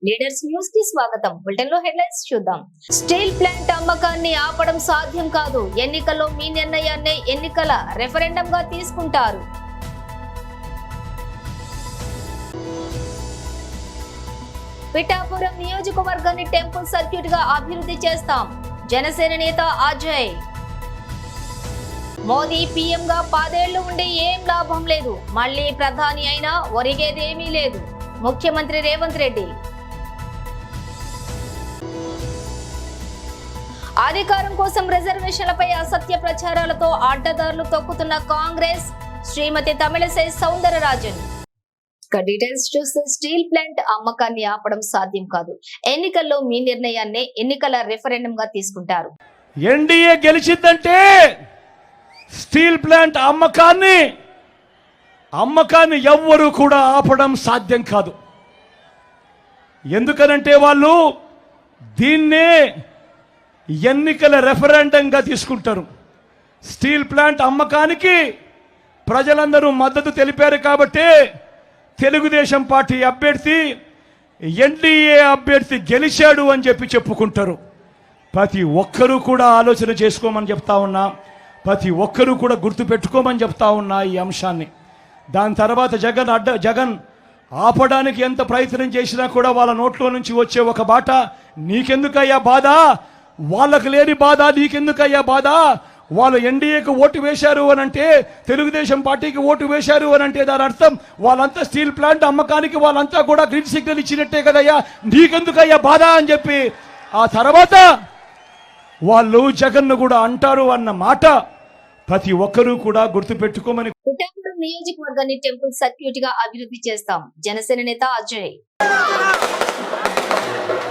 Leaders news కి స్వాగతం. Bulletin లో హెడ్లైన్స్ చూద్దాం. స్టీల్ ప్లాంట్ అమ్మకాన్ని ఆపడం సాధ్యం కాదు. ఎన్నికల్లో మీ నిర్ణయాన్ని ఎన్నికల రెఫరెండం గా తీసుకుంటారు. పిఠాపురం నియోజకవర్గాన్ని టెంపుల్ సర్క్యూట్ గా అభివృద్ధి చేస్తాం. జనసేన నేత అజయ్. మోదీ పీఎం గా 10 ఏళ్లు ఉండి ఏం లాభం లేదు. మళ్లీ ప్రధాని అయినా ఒరిగేదేమీ లేదు. ముఖ్యమంత్రి రేవంత్ రెడ్డి. అధికారం కోసం రిజర్వేషన్లపై అసత్య ప్రచారాలతో అడ్డదారులు తొక్కుతున్న కాంగ్రెస్. శ్రీమతి తమిళసై సౌందరరాజన్. డీటెయిల్స్ చూస్తే స్టీల్ ప్లాంట్ అమ్మకాన్ని ఆపడం సాధ్యం కాదు. ఎన్నికల్లో మీ నిర్ణయాన్ని ఎన్నికల రెఫరెండం గా తీసుకుంటారు. ఎన్డీఏ గెలిచిందంటే స్టీల్ ప్లాంట్ అమ్మకాన్ని ఎవ్వరూ కూడా ఆపడం సాధ్యం కాదు. ఎందుకనంటే వాళ్ళు దీన్నే ఎన్నికల రెఫరెండంగా తీసుకుంటారు. స్టీల్ ప్లాంట్ అమ్మకానికి ప్రజలందరూ మద్దతు తెలిపారు కాబట్టి తెలుగుదేశం పార్టీ అభ్యర్థి ఎన్డీఏ అభ్యర్థి గెలిచాడు అని చెప్పుకుంటారు. ప్రతి ఒక్కరూ కూడా ఆలోచన చేసుకోమని చెప్తా ఉన్నా, ప్రతి ఒక్కరూ కూడా గుర్తుపెట్టుకోమని చెప్తా ఉన్నా ఈ అంశాన్ని. దాని తర్వాత జగన్ ఆపడానికి ఎంత ప్రయత్నం చేసినా కూడా వాళ్ళ నోట్లో నుంచి వచ్చే ఒక బాట, నీకెందుకయ్యా బాధ, వాళ్ళకు లేని బాధ నీకెందుకయ్యా బాధ, వాళ్ళు ఎన్డీఏకి ఓటు వేశారు అని అంటే, తెలుగుదేశం పార్టీకి ఓటు వేశారు అని అంటే దాని అర్థం వాళ్ళంతా స్టీల్ ప్లాంట్ అమ్మకానికి వాళ్ళంతా కూడా గ్రీన్ సిగ్నల్ ఇచ్చినట్టే కదయ్యా, నీకెందుకయ్యా బాధ అని చెప్పి ఆ తర్వాత వాళ్ళు జగన్ను కూడా అంటారు అన్న మాట ప్రతి ఒక్కరూ కూడా గుర్తుపెట్టుకోమని. పిఠాపురం నియోజకవర్గాన్ని టెంపుల్ సర్క్యూట్ గా అభివృద్ధి చేస్తాం. జనసేన నేత అజయ్.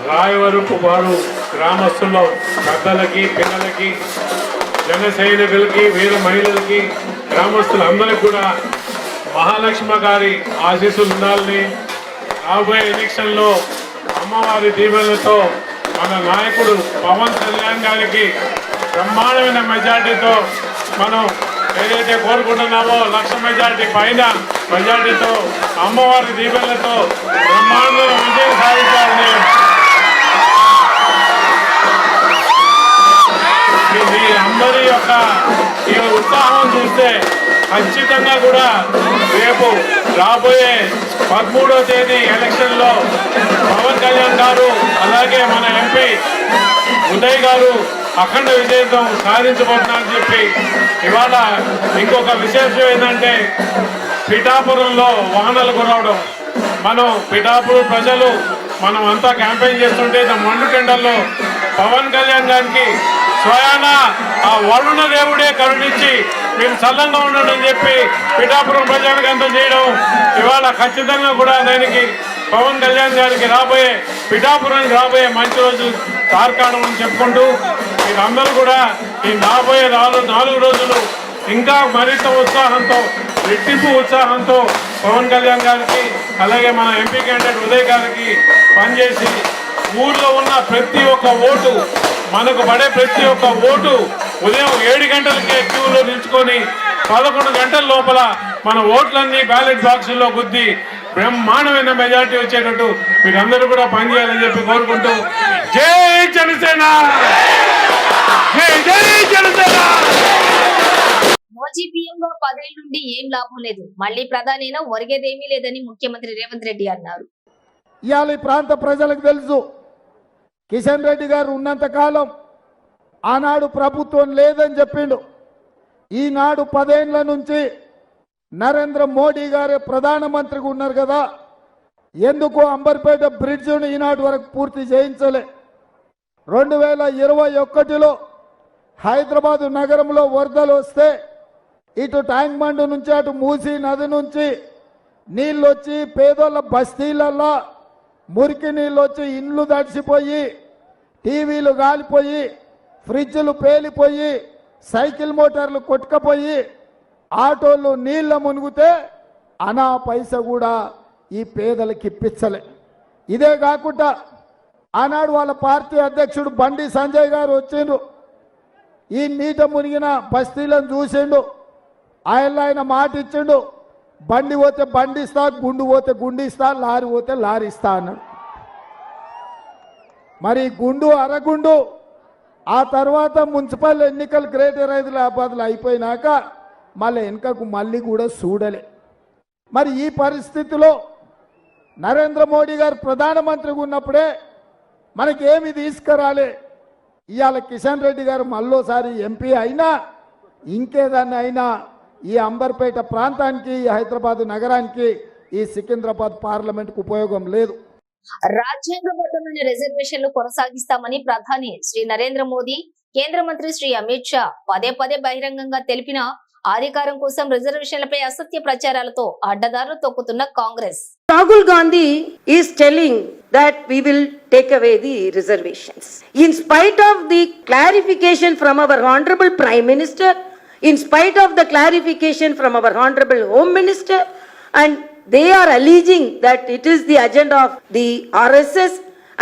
రాయవరపు వారు గ్రామస్తుల్లో పెద్దలకి, పిల్లలకి, జన సైనికులకి, వీర మహిళలకి, గ్రామస్తులందరికీ కూడా మహాలక్ష్మి గారి ఆశీస్సులు ఉండాలని, రాబోయే ఎలక్షన్లో అమ్మవారి దీవెనలతో మన నాయకుడు పవన్ కళ్యాణ్ గారికి బ్రహ్మాండమైన మెజార్టీతో మనం ఏదైతే కోరుకుంటున్నామో 1,00,000 మెజార్టీ పైన మెజార్టీతో అమ్మవారి దీవెనలతో బ్రహ్మాండమైన విజయం సాధించాలని మీ అందరి యొక్క ఈ ఉత్సాహం చూస్తే ఖచ్చితంగా కూడా రేపు రాబోయే 13వ తేదీ ఎలక్షన్లో పవన్ కళ్యాణ్ గారు అలాగే మన ఎంపీ ఉదయ్ గారు అఖండ విజయం సాధించబోతున్నారని చెప్పి ఇవాళ ఇంకొక విశేషం ఏంటంటే పిఠాపురంలో వాహనాలు కురవడం. మనం పిఠాపురం ప్రజలు మనం అంతా క్యాంపెయిన్ చేస్తుంటే మండు టెండర్లో పవన్ కళ్యాణ్ గారికి స్వయాన ఆ వరుణ దేవుడే కరుణించి మీరు చల్లంగా ఉండడం అని చెప్పి పిఠాపురం ప్రజలకు అంతా చేయడం ఇవాళ ఖచ్చితంగా కూడా దానికి పవన్ కళ్యాణ్ గారికి పిఠాపురానికి రాబోయే మంచి రోజు తార్కాణం అని చెప్పుకుంటూ మీరందరూ కూడా ఈ రాబోయే 4 రోజులు ఇంకా మరింత ఉత్సాహంతో, రెట్టింపు ఉత్సాహంతో పవన్ కళ్యాణ్ గారికి అలాగే మన ఎంపీ క్యాండిడేట్ ఉదయ్ గారికి పనిచేసి ఊర్లో ఉన్న ప్రతి ఒక్క ఓటు, మనకు పడే ప్రతి ఒక్క ఓటు ఉదయం 7 గంటలకే క్యూలో నిల్చుకొని 11 గంటల లోపల మన ఓట్లన్నీ బ్యాలెట్ బాక్సుల్లో గుద్ది బ్రహ్మాండమైన మెజార్టీ వచ్చేటట్టు మీరందరూ కూడా పనిచేయాలని చెప్పి కోరుకుంటూ జై జనసేన, జై జనసేన. మోదీ పీఎం గా 10 ఏళ్ల నుండి ఏం లాభం లేదు. మళ్లీ ప్రధాని అయినా ఒరిగేదేమీ లేదని ముఖ్యమంత్రి రేవంత్ రెడ్డి అన్నారు. ఇవాళ ఈ ప్రాంత ప్రజలకు తెలుసు, కిషన్ రెడ్డి గారు ఉన్నంత కాలం ఆనాడు ప్రభుత్వం లేదని చెప్పిండు. ఈనాడు 10 ఏళ్ల నుంచి నరేంద్ర మోడీ గారే ప్రధానమంత్రిగా ఉన్నారు కదా, ఎందుకు అంబర్పేట బ్రిడ్జిని ఈనాటి వరకు పూర్తి చేయించలే. 2021లో హైదరాబాదు నగరంలో వరదలు వస్తే ఇటు ట్యాంక్ బండ్ నుంచి అటు మూసీ నది నుంచి నీళ్ళు వచ్చి పేదోళ్ళ బస్తీలల్లో మురికి నీళ్ళు వచ్చి ఇండ్లు తడిసిపోయి, టీవీలు గాలిపోయి, ఫ్రిడ్జ్లు పేలిపోయి, సైకిల్ మోటార్లు కొట్టుకపోయి, ఆటోలు నీళ్ళ మునిగితే అనా పైస కూడా ఈ పేదలకి ఇప్పించలే. ఇదే కాకుండా ఆనాడు వాళ్ళ పార్టీ అధ్యక్షుడు బండి సంజయ్ గారు వచ్చిండ్రు, ఈ నీట మునిగిన బస్తీలను చూసిండు. ఆయన మాట ఇచ్చిండు, బండి పోతే బండి ఇస్తా, గుండు పోతే గుండు ఇస్తా, లారీ పోతే లారీ ఇస్తా అన్నాడు. మరి గుండు అరగుండు ఆ తర్వాత మున్సిపల్ ఎన్నికలు గ్రేటర్ హైదరాబాద్లో అయిపోయినాక మళ్ళీ వెనుకకు మళ్ళీ కూడా చూడలే. మరి ఈ పరిస్థితిలో నరేంద్ర మోడీ గారు ప్రధానమంత్రిగా ఉన్నప్పుడే మనకి ఏమి తీసుకురాలే. ఇవాళ కిషన్ రెడ్డి గారు మళ్ళోసారి ఎంపీ అయినా ఇంకేదాన్ని అయినా ఈ అంబర్పేట ప్రాంతానికి ఈ హైదరాబాద్ నగరానికి ఈ సికింద్రాబాద్ పార్లమెంట్కు ఉపయోగం లేదు. రాజ్యాంగబద్ధమైన రిజర్వేషన్లు కొనసాగిస్తామని ప్రధాని శ్రీ నరేంద్ర మోదీ, కేంద్ర మంత్రి శ్రీ అమిత్ షా పదే పదే బహిరంగంగా తెలిపిన అధికారం కోసం రిజర్వేషన్లపై అసత్య ప్రచారాలతో అడ్డదారులు తొక్కుతున్న Congress. Rahul Gandhi is telling that we will take away the reservations. In spite of the clarification from our Honorable Prime Minister, in spite of the clarification from our Honorable Home Minister, and they are alleging that it is the agenda of the RSS,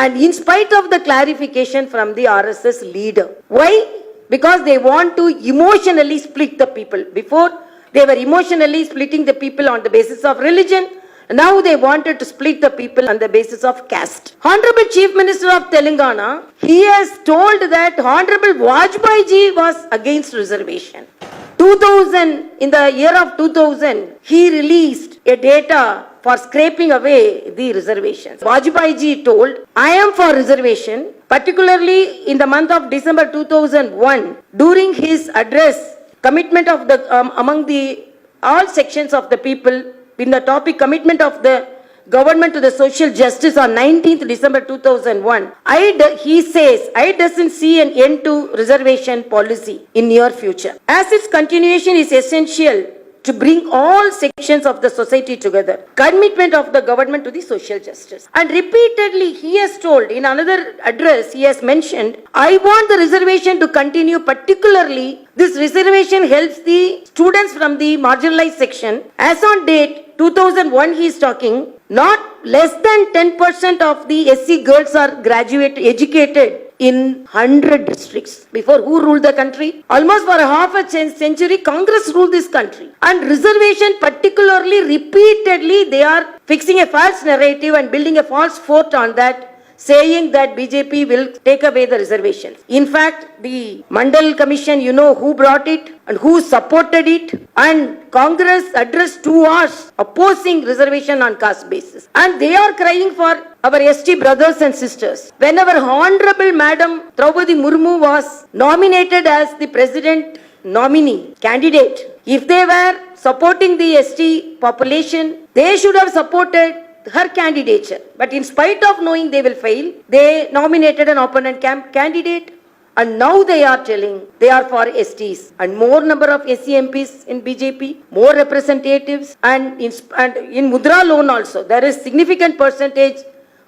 and in spite of the clarification from the RSS leader. Why? Because they want to emotionally split the people. Before, they were emotionally splitting the people on the basis of religion. Now they wanted to split the people on the basis of caste. Honorable Chief Minister of Telangana, he has told that Honorable Vajpayee ji was against reservation. 2000, in the year of 2000, he released a data for scraping away the reservations. Vajpayee ji told, I am for reservation, particularly in the month of December 2001, during his address, commitment of the, among the all sections of the people, in the topic commitment of the government to the social justice on 19th December 2001, he says, I doesn't see an end to reservation policy in near future. As its continuation is essential to bring all sections of the society together. Commitment of the government to the social justice. And repeatedly he has told, in another address he has mentioned, I want the reservation to continue, particularly this reservation helps the students from the marginalized section. As on date 2001 he is talking, not less than 10% of the SC girls are educated in 100 districts. Before, who ruled the country? Almost for a half a century, Congress ruled this country. And reservation, particularly, repeatedly, they are fixing a false narrative and building a false fort on that, saying that BJP will take away the reservations. In fact, the Mandal Commission, you know who brought it and who supported it, and Congress addressed 2 hours opposing reservation on caste basis. And they are crying for our ST brothers and sisters. Whenever Honorable Madam Draupadi Murmu was nominated as the president nominee candidate, if they were supporting the ST population, they should have supported her candidature. But in spite of knowing they will fail, they nominated an opponent candidate, and now they are telling they are for STs. And more number of SC MPs in BJP, more representatives, and in Mudra loan also, there is significant percentage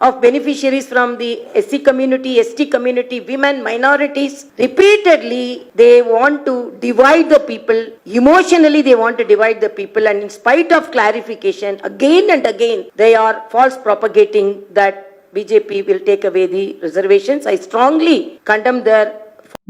of beneficiaries from the SC community, ST community, women, minorities. Repeatedly, they want to divide the people. Emotionally, they want to divide the people. And in spite of clarification, again and again, they are false propagating that BJP will take away the reservations. I strongly condemn their.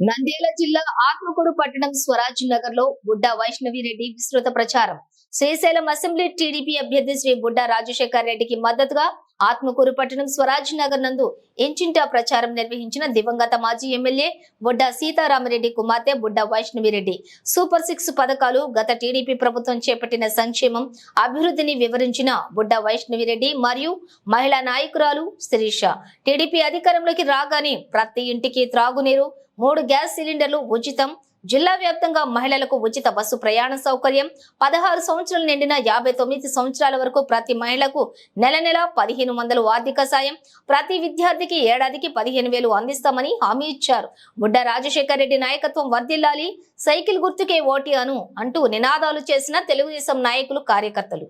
Nandyal జిల్లా ఆత్మకూరు పట్టణం స్వరాజ్ నగర్ లో బుడ్డా వైష్ణవి రెడ్డి విస్తృత ప్రచారం. Srisailam assembly TDP అభ్యర్థి శ్రీ బుడ్డా రాజశేఖర్ రెడ్డికి మద్దతుగా ఆత్మకూరు పట్టణం స్వరాజ్ నగర్ నందు ఇంటింటా ప్రచారం నిర్వహించిన దివంగత మాజీ ఎమ్మెల్యే బుడ్డా సీతారామరెడ్డి కుమార్తె బుడ్డా వైష్ణవి రెడ్డి. సూపర్ 6 పథకాలు, గత టీడీపీ ప్రభుత్వం చేపట్టిన సంక్షేమం, అభివృద్ధిని వివరించిన బుడ్డా వైష్ణవి రెడ్డి మరియు మహిళా నాయకురాలు శిరీష. టీడీపీ అధికారంలోకి రాగానే ప్రతి ఇంటికి త్రాగునీరు, 3 గ్యాస్ సిలిండర్లు ఉచితం, జిల్లా వ్యాప్తంగా మహిళలకు ఉచిత బస్సు ప్రయాణ సౌకర్యం, 16 సంవత్సరాలు నిండిన 59 సంవత్సరాల వరకు ప్రతి మహిళకు నెల 1500 ఆర్థిక సాయం, ప్రతి విద్యార్థికి ఏడాదికి 15,000 అందిస్తామని హామీ ఇచ్చారు. బుడ్డా రాజశేఖర్ రెడ్డి నాయకత్వం వర్ధిల్లాలి, సైకిల్ గుర్తుకే ఓటి అను అంటూ నినాదాలు చేసిన తెలుగుదేశం నాయకులు, కార్యకర్తలు.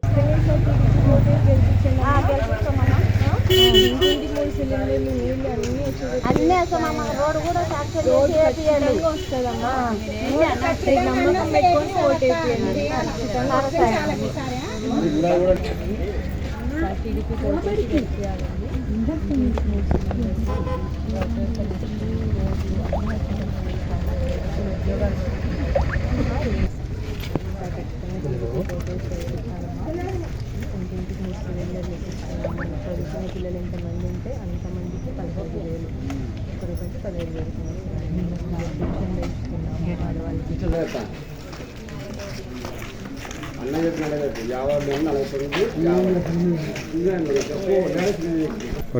అన్నీ అసలు రోడ్డు కూడా పిల్లలు ఎంతమంది ఉంటే అంతమందికి 15,000 పదివేలు పెడుతున్నాం. పెన్షన్ పెంచుతున్నాము ఆడవాళ్ళకి.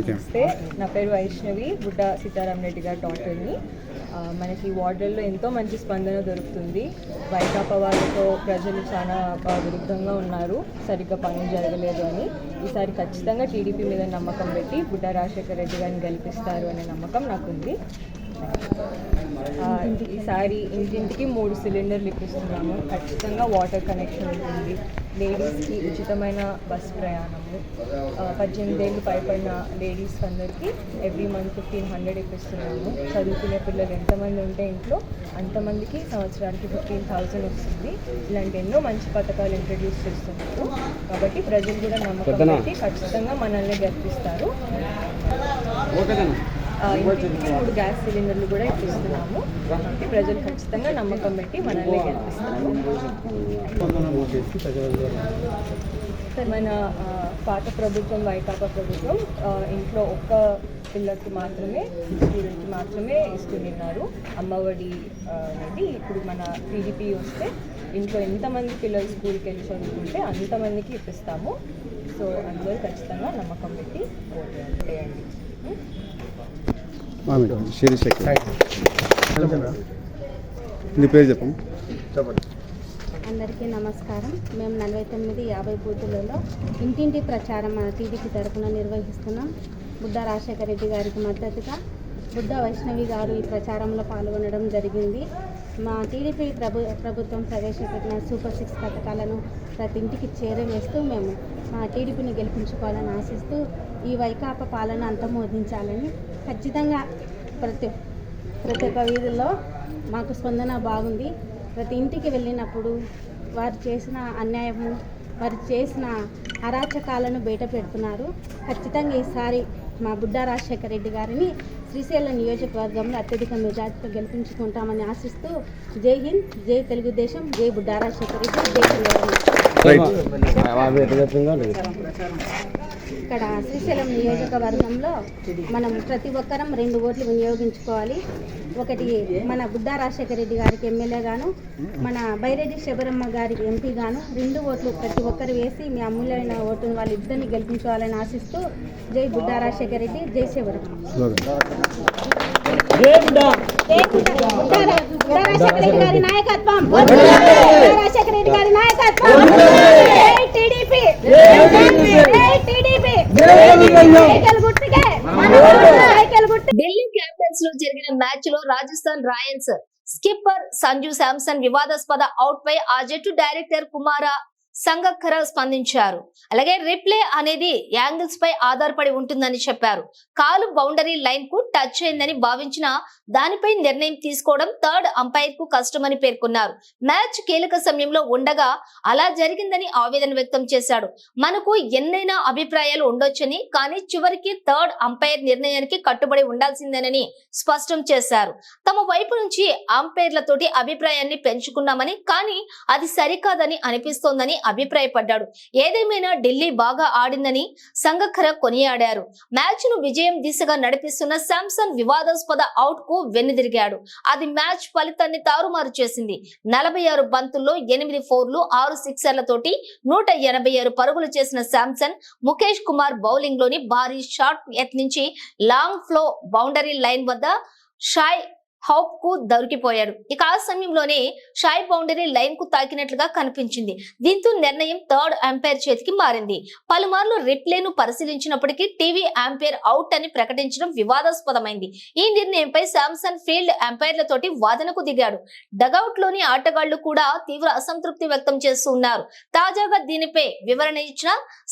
నమస్తే, నా పేరు వైష్ణవి, బుడ్డ సీతారాం రెడ్డి గారు డాక్టర్ని. మనకి వార్డుల్లో ఎంతో మంచి స్పందన దొరుకుతుంది. వైకాపా వాళ్ళతో ప్రజలు చాలా విరుద్ధంగా ఉన్నారు, సరిగ్గా పనులు జరగలేదు అని. ఈసారి ఖచ్చితంగా టీడీపీ మీద నమ్మకం పెట్టి బుడ్డ రాజశేఖర రెడ్డి గారిని గెలిపిస్తారు అనే నమ్మకం నాకుంది. ఈసారి ఇంటింటికి 3 సిలిండర్లు ఇప్పిస్తున్నాము. ఖచ్చితంగా వాటర్ కనెక్షన్ ఉంటుంది. లేడీస్కి ఉచితమైన బస్ ప్రయాణము, 18 ఏళ్ళు పైబడిన లేడీస్ అందరికీ ఎవ్రీ మంత్ 1500 ఇప్పిస్తున్నాము. చదువుకునే పిల్లలు ఎంతమంది ఉంటే ఇంట్లో అంతమందికి సంవత్సరానికి 15,000 వస్తుంది. ఇలాంటి ఎన్నో మంచి పథకాలు ఇంట్రడ్యూస్ చేస్తున్నారు. కాబట్టి ప్రజలు కూడా నమ్మకం పెట్టి ఖచ్చితంగా మనల్ని గెలిపిస్తారు. ఇంటికి 3 గ్యాస్ సిలిండర్లు కూడా ఇప్పిస్తున్నాము. కాబట్టి ప్రజలు ఖచ్చితంగా నమ్మకం పెట్టి మనల్ని గెలిపిస్తారు. మన పాత ప్రభుత్వం వైకాపా ప్రభుత్వం ఇంట్లో ఒక్క పిల్లలకి మాత్రమే, స్టూడెంట్కి మాత్రమే ఇస్తున్నారు అమ్మఒడి అనేది. ఇప్పుడు మన టీడీపీ వస్తే ఇంట్లో ఎంతమంది పిల్లలు స్కూల్కి వెళ్ళి చదువుకుంటే అంతమందికి ఇప్పిస్తాము. సో అందరూ ఖచ్చితంగా నమ్మకం పెట్టి ఓటు వేయండి. నీ పేరు చెప్పండి. అందరికీ నమస్కారం. మేము 49-50 బూతులలో ఇంటింటి ప్రచారం మన టీడీపీ తరఫున నిర్వహిస్తున్నాం. బుడ్డ రాజశేఖర రెడ్డి గారికి మద్దతుగా బుడ్డ వైష్ణవి గారు ఈ ప్రచారంలో పాల్గొనడం జరిగింది. మా టీడీపీ ప్రభుత్వం ప్రవేశపెట్టిన సూపర్ 6 పథకాలను ప్రతి ఇంటికి చేరవేస్తూ మేము మా టీడీపీని గెలిపించుకోవాలని ఆశిస్తూ ఈ వైకాపా పాలన అంతమోదించాలని ఖచ్చితంగా ప్రతి ఒక్క వీధుల్లో మాకు స్పందన బాగుంది. ప్రతి ఇంటికి వెళ్ళినప్పుడు వారు చేసిన అన్యాయము, వారు చేసిన అరాచకాలను బయట పెడుతున్నారు. ఖచ్చితంగా ఈసారి మా బుడ్డ రాజశేఖర రెడ్డి గారిని శ్రీశైలం నియోజకవర్గంలో అత్యధిక మెజార్టీతో గెలిపించుకుంటామని ఆశిస్తూ జై హింద్, జై తెలుగుదేశం, జై బుడ్డ రాజశేఖర రెడ్డి, జై చంద్రబాబు. ఇక్కడ శ్రీశైలం నియోజకవర్గంలో మనం ప్రతి ఒక్కరం 2 ఓట్లు వినియోగించుకోవాలి. ఒకటి మన బుడ్డ రాజశేఖర రెడ్డి గారికి ఎమ్మెల్యే గాను, మన బైరెడ్డి శబరమ్మ గారికి ఎంపీ గాను 2 ఓట్లు ప్రతి ఒక్కరు వేసి మీ అమూల్యమైన ఓటును వాళ్ళిద్దరిని గెలిపించుకోవాలని ఆశిస్తూ జై బుడ్డ రాజశేఖర రెడ్డి, జై శబరమ్మ. రాజశేఖర రెడ్డి గారి నాయకత్వం, రాజశేఖర రెడ్డి గారి నాయకత్వం. ఢిల్లీ క్యాపిటల్స్ లో జరిగిన మ్యాచ్ లో రాజస్థాన్ రాయల్స్ స్కిప్పర్ సంజు శాంసన్ వివాదాస్పద అవుట్ పై ఆ జట్టు డైరెక్టర్ కుమార సంగక్కర స్పందించారు. అలాగే రిప్లే అనేది యాంగిల్స్ పై ఆధారపడి ఉంటుందని చెప్పారు. కాలు బౌండరీ లైన్ కు టచ్ అయిందని భావించిన దానిపై నిర్ణయం తీసుకోవడం థర్డ్ అంపైర్ కు కష్టమని పేర్కొన్నారు. మ్యాచ్ కీలక సమయంలో ఉండగా అలా జరిగిందని ఆవేదన వ్యక్తం చేశాడు. మనకు ఎన్నైనా అభిప్రాయాలు ఉండొచ్చని, కానీ చివరికి థర్డ్ అంపైర్ నిర్ణయానికి కట్టుబడి ఉండాల్సిందేనని స్పష్టం చేశారు. తమ వైపు నుంచి అంపైర్లతోటి అభిప్రాయాన్ని పెంచుకున్నామని, కానీ అది సరికాదని అనిపిస్తోందని అభిప్రాయపడ్డాడు. ఏదేమైనా ఢిల్లీ బాగా ఆడిందని సంగక్కర కొనియాడారు. మ్యాచ్ ను విజయం దిశగా నడిపిస్తున్న శాంసన్ వివాదాస్పద అవుట్ కు వెన్నుదిరిగాడు. అది మ్యాచ్ ఫలితాన్ని తారుమారు చేసింది. 46 బంతుల్లో 8 4లు 6 సిక్సర్లతోటి 186 పరుగులు చేసిన శాంసన్ ముఖేష్ కుమార్ బౌలింగ్ లోని భారీ షాట్ యత్నించి లాంగ్ ఫ్లో బౌండరీ లైన్ వద్ద షాయ్ హౌప్ కు దొరికిపోయాడు. ఇక ఆ సమయంలోనే షాయ్ బౌండరీ లైన్ కు తాకినట్లుగా కనిపించింది. దీంతో నిర్ణయం థర్డ్ అంపైర్ చేతికి మారింది. పలుమార్లు రిప్లేను పరిశీలించినప్పటికీ టీవీ అంపైర్ అవుట్ అని ప్రకటించడం వివాదాస్పదమైంది. ఈ నిర్ణయంపై శాంసన్ ఫీల్డ్ అంపైర్లతోటి వాదనకు దిగాడు. డగౌట్ లోని ఆటగాళ్లు కూడా తీవ్ర అసంతృప్తి వ్యక్తం చేస్తున్నారు. తాజాగా దీనిపై వివరణ ఇచ్చిన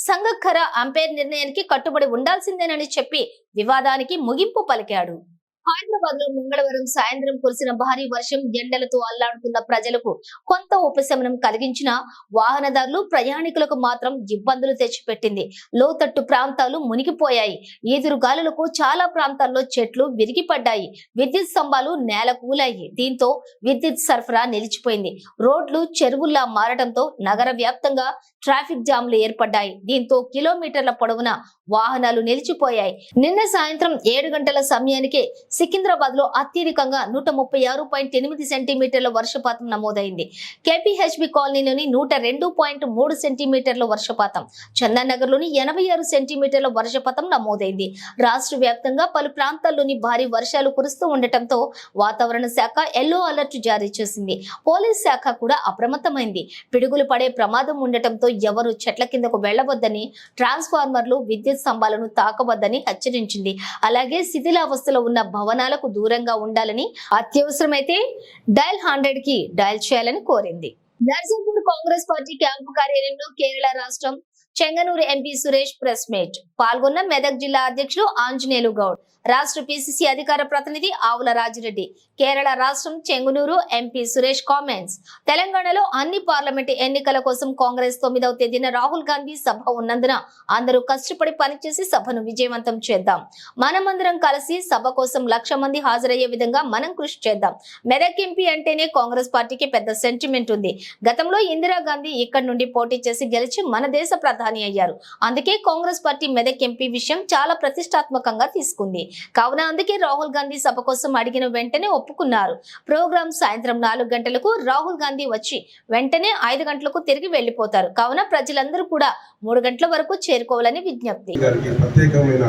సంగక్కర అంపైర్ నిర్ణయానికి కట్టుబడి ఉండాల్సిందేనని చెప్పి వివాదానికి ముగింపు పలికాడు. హైదరాబాద్ లో మంగళవారం సాయంత్రం కురిసిన భారీ వర్షం ఎండలతో అల్లాడుతున్న ప్రజలకు కొంత ఉపశమనం కలిగించిన వాహనదారులు, ప్రయాణికులకు మాత్రం ఇబ్బందులు తెచ్చిపెట్టింది. లోతట్టు ప్రాంతాలు మునిగిపోయాయి. ఈదురుగాలులకు చాలా ప్రాంతాల్లో చెట్లు విరిగిపడ్డాయి. విద్యుత్ స్తంభాలు నేల కూలాయి. దీంతో విద్యుత్ సరఫరా నిలిచిపోయింది. రోడ్లు చెరువుల్లా మారడంతో నగర వ్యాప్తంగా ట్రాఫిక్ జామ్లు ఏర్పడ్డాయి. దీంతో కిలోమీటర్ల పొడవున వాహనాలు నిలిచిపోయాయి. నిన్న సాయంత్రం 7 గంటల సమయానికి సికింద్రాబాద్ లో అత్యధికంగా 136.8 సెంటీమీటర్ల వర్షపాతం నమోదైంది. కేపీహెచ్బి కాలనీలోని 102.3 సెంటీమీటర్ల వర్షపాతం, చందనగర్ లోని 86 సెంటీమీటర్ల వర్షపాతం నమోదైంది. రాష్ట్ర వ్యాప్తంగా పలు ప్రాంతాల్లోని భారీ వర్షాలు కురుస్తూ ఉండటంతో వాతావరణ శాఖ ఎల్లో అలర్ట్ జారీ చేసింది. పోలీస్ శాఖ కూడా అప్రమత్తమైంది. పిడుగులు పడే ప్రమాదం ఉండటంతో ఎవరు చెట్ల కిందకు వెళ్లవద్దని, ట్రాన్స్ఫార్మర్లు, విద్యుత్ స్తంభాలను తాకవద్దని హెచ్చరించింది. అలాగే శిథిలావస్థలో ఉన్న భవనాలకు దూరంగా ఉండాలని, అత్యవసరమైతే డయల్ 100 కి డయల్ చేయాలని కోరింది. నర్సాపూర్ కాంగ్రెస్ పార్టీ క్యాంపు కార్యాలయంలో కేరళ రాష్ట్రం Chengannur MP Suresh press meet పాల్గొన్న మెదక్ జిల్లా అధ్యక్షులు ఆంజనేయులు గౌడ్, రాష్ట్ర పిసిసి అధికార ప్రతినిధి ఆవుల రాజిరెడ్డి, కేరళ రాష్ట్రం చెంగునూరు ఎంపీ సురేష్ కామెంట్స్. తెలంగాణలో అన్ని పార్లమెంటు ఎన్నికల కోసం కాంగ్రెస్ 9వ తేదీన రాహుల్ గాంధీ సభ ఉన్నందున అందరూ కష్టపడి పనిచేసి సభను విజయవంతం చేద్దాం. మనమందరం కలిసి సభ కోసం 1,00,000 మంది హాజరయ్యే విధంగా మనం కృషి చేద్దాం. మెదక్ ఎంపీ అంటేనే కాంగ్రెస్ పార్టీకి పెద్ద సెంటిమెంట్ ఉంది. గతంలో ఇందిరాగాంధీ ఇక్కడి నుండి పోటీ చేసి గెలిచి మన దేశ ప్రధాని అయ్యారు. అందుకే కాంగ్రెస్ పార్టీ మెదక్ ఎంపీ విషయం చాలా ప్రతిష్టాత్మకంగా తీసుకుంది. కావున అందుకే రాహుల్ గాంధీ సభ కోసం అడిగిన వెంటనే ఒప్పుకున్నారు. ప్రోగ్రాం సాయంత్రం 4 గంటలకు రాహుల్ గాంధీ వచ్చి వెంటనే 5 గంటలకు తిరిగి వెళ్లిపోతారు. కావున ప్రజలందరూ కూడా 3 గంటల వరకు చేరుకోవాలని విజ్ఞప్తి. ప్రత్యేకమైన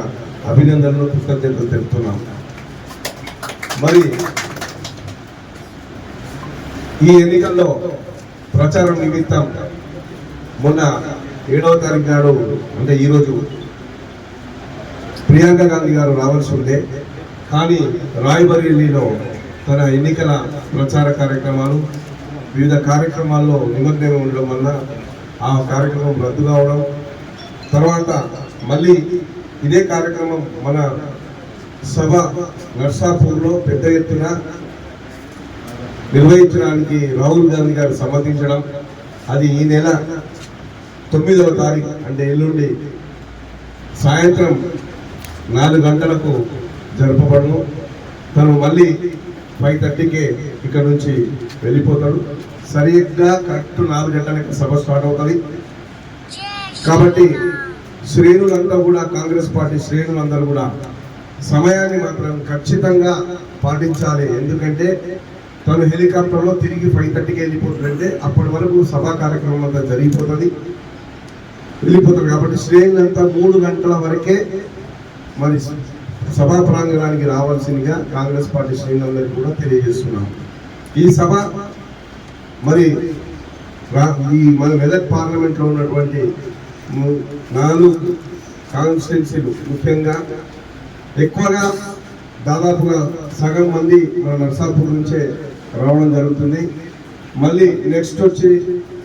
అభినందనలు, కృతజ్ఞతలు తెలుపుతున్నాం. మరి ఈ ఎన్నికల్లో ప్రచారం నిమిత్తం మొన్న 7వ తారీఖు నాడు, అంటే ఈరోజు ప్రియాంక గాంధీ గారు రావాల్సి ఉండే, కానీ రాయ్బరేలీలో తన ఎన్నికల ప్రచార కార్యక్రమాలు, వివిధ కార్యక్రమాల్లో నిమగ్నమై ఉండడం వల్ల ఆ కార్యక్రమం రద్దు కావడం, తర్వాత మళ్ళీ ఇదే కార్యక్రమం మన సభ నర్సాపూర్లో పెద్ద ఎత్తున నిర్వహించడానికి రాహుల్ గాంధీ గారు సమ్మతించడం, అది ఈ నెల 9వ తారీఖు అంటే ఎల్లుండి సాయంత్రం 4 గంటలకు జరపబడును. తను మళ్ళీ 5:30కే ఇక్కడ నుంచి వెళ్ళిపోతాడు. సరిగ్గా కరెక్ట్ 4 గంటలకు సభ స్టార్ట్ అవుతుంది. కాబట్టి శ్రేణులంతా కూడా, కాంగ్రెస్ పార్టీ శ్రేణులందరూ కూడా సమయాన్ని మాత్రం ఖచ్చితంగా పాటించాలి. ఎందుకంటే తను హెలికాప్టర్లో తిరిగి 5:30కి వెళ్ళిపోతుందంటే అప్పటి వరకు సభా కార్యక్రమం అంతా వెళ్ళిపోతారు. కాబట్టి శ్రేణులంతా 3 గంటల వరకే మరి సభా ప్రాంగణానికి రావాల్సిందిగా కాంగ్రెస్ పార్టీ శ్రేణులందరికీ కూడా తెలియజేస్తున్నాం. ఈ సభ మరి ఈ మన మెదక్ పార్లమెంట్లో ఉన్నటువంటి 4 కాన్స్టిట్యున్సీలు, ముఖ్యంగా ఎక్కువగా దాదాపుగా సగం మంది మన నర్సాపూర్ నుంచే రావడం జరుగుతుంది. మళ్ళీ నెక్స్ట్ వచ్చి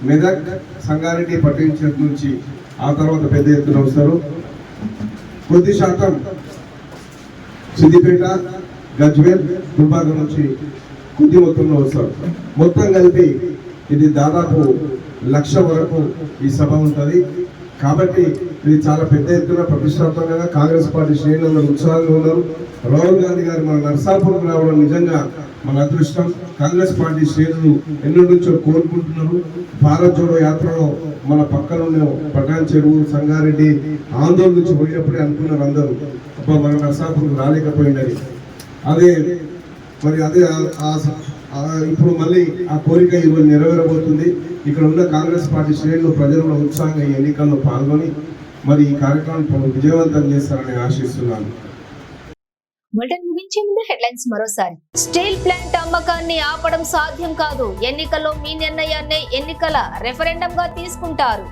మెదక్, సంగారెడ్డి, పట్టించేరు నుంచి ఆ తర్వాత పెద్ద ఎత్తున వస్తారు. కొద్ది శాతం సిద్దిపేట, గజ్వేల్, దుబ్బాక నుంచి కొద్ది మొత్తంలో వస్తారు. మొత్తం కలిపి ఇది దాదాపు 1,00,000 వరకు ఈ సభ ఉంటుంది. కాబట్టి ఇది చాలా పెద్ద ఎత్తున ప్రతిష్టాత్మకంగా కాంగ్రెస్ పార్టీ శ్రేణులు ఉత్సాహంగా ఉన్నారు. రాహుల్ గాంధీ గారు మన నర్సాపూర్కు రావడం నిజంగా మన అదృష్టం. కాంగ్రెస్ పార్టీ శ్రేణులు ఎన్నో నుంచో కోరుకుంటున్నారు. భారత్ జోడో యాత్రలో మన పక్కన పటాన్ చెరువు, సంగారెడ్డి, ఆందోళన నుంచి పోయినప్పుడే అనుకున్నారు అందరూ, అబ్బా మన నర్సాపూర్కు రాలేకపోయిందని. అదే ఇప్పుడు మళ్ళీ ఆ కోరిక ఈరోజు నెరవేరబోతుంది. ఇక్కడ ఉన్న కాంగ్రెస్ పార్టీ శ్రేణులు, ప్రజల ఉత్సాహంగా ఈ ఎన్నికల్లో పాల్గొని మరి ఈ కార్యక్రమం విజయవంతం చేస్తారని ఆశిస్తున్నాను. బులెటిన్ ముగించే ముందు హెడ్లైన్స్ మరోసారి. స్టీల్ ప్లాంట్ అమ్మకాన్ని ఆపడం సాధ్యం కాదు. ఎన్నికల్లో మీ నిర్ణయాన్ని ఎన్నికల రెఫరెండంగా తీసుకుంటారు.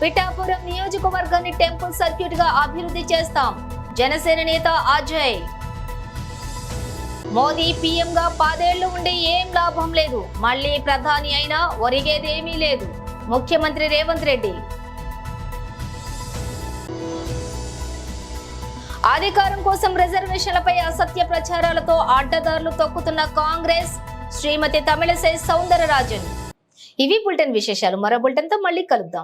పిఠాపురం నియోజకవర్గాన్ని టెంపుల్ సర్క్యూట్ గా అభివృద్ధి చేస్తాం. జనసేన నేత అజయ్. మోదీ పీఎం గా 10 ఏళ్లు ఉండి ఏం లాభం లేదు. మళ్లీ ప్రధాని అయినా ఒరిగేదేమీ లేదు. ముఖ్యమంత్రి రేవంత్ రెడ్డి. అధికారం కోసం రిజర్వేషన్లపై అసత్య ప్రచారాలతో అడ్డదారులు తొక్కుతున్న కాంగ్రెస్, శ్రీమతి తమిళసై సౌందరరాజన్. ఇవి బులెటిన్ విశేషాలు. మరో బులెటిన్ తో మళ్ళీ కలుద్దాం.